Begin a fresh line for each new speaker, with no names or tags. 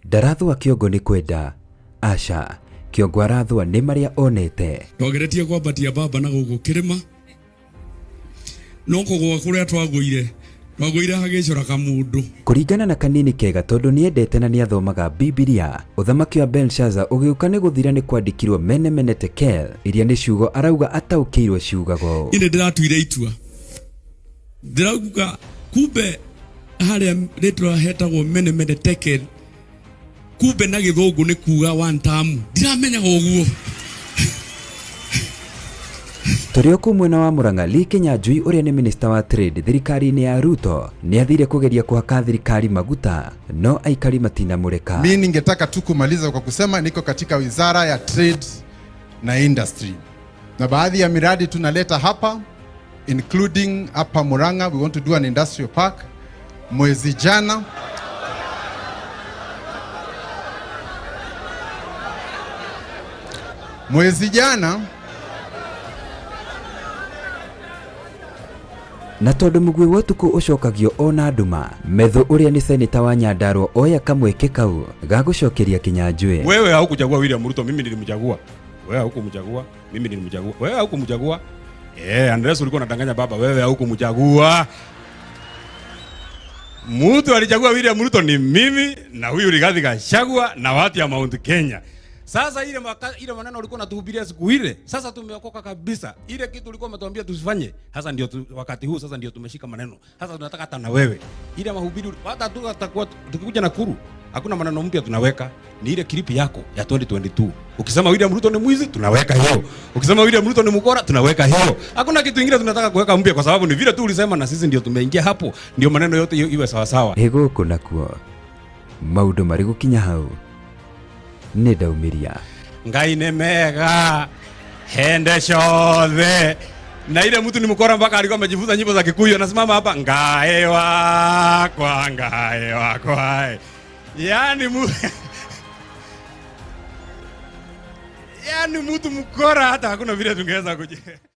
Ndarathwa kiongo ni kwenda aca kiongo arathwa ni maria onete
twageretie kwambatia baba na gugu kirima no kugwa kuria twagwire hagicora kamundu
kuringana na kanini kega tondu niendete na niathomaga Biblia. Uthamaki wa Belshazzar ugiuka ni guthira ni kwandikirwo Mene Tekel iria ni ciugo arauga ataukirwo ciugago.
Ine ndiratuire itua ndirauga kumbe haria ritwa hetagwo Mene Tekel kumbe na githungu ni kuga one time ndiramenyaga uguo.
Turi oku mwena wa Murang'a, Lee Kinyanjui uria ni minister wa trade thirikari-ini ya Ruto ni athire kugeria kuhaka thirikari maguta no aikari matinamureka.
Mimi ningetaka tu kumaliza kwa kusema niko katika wizara ya trade na industry, na baadhi ya miradi tunaleta hapa including hapa Murang'a. We want to do an industrial park. Mwezi jana
na tondu mugwi wotuku ucokagio ona nduma, Methu uria ni seneta wa Nyandarua oya kamweke kau gagucokeria Kinyanjui.
Wewe haukuchagua William Ruto, mimi nilimchagua. Wewe haukumchagua, mimi nilimchagua. Wewe haukumchagua. Andreas ulikuwa unadanganya baba, wewe haukumchagua. Mtu alichagua William Ruto ni mimi na huyu Rigathi Gachagua na watu ya Mount Kenya. Sasa ile maneno ulikuwa unatuhubiria siku ile, sasa tumeokoka kabisa. Ile kitu ulikuwa umetuambia tusifanye, sasa ndio wakati huu sasa ndio tumeshika maneno. Sasa tunataka hata na wewe. Ile mahubiri hata tutakuwa tukikuja Nakuru, hakuna maneno mpya tunaweka. Ni ile clip yako ya 2022. Ukisema William Ruto ni mwizi, tunaweka hiyo. Ukisema William Ruto ni mkora, tunaweka hiyo. Hakuna kitu kingine tunataka kuweka mpya kwa sababu ni vile tu ulisema na sisi ndio tumeingia hapo. Ndio maneno yote iwe sawa sawa.
Ego kuna kuo. Maundu mari gukinya hau. Ni daumiria.
Ngai nĩ mega hende ciothe. Na ile mtu ni mkora mpaka alikuwa amejifunza nyimbo za Kikuyu, anasimama hapa Ngai wakwa. Yani mtu mkora hata hakuna vile tungeweza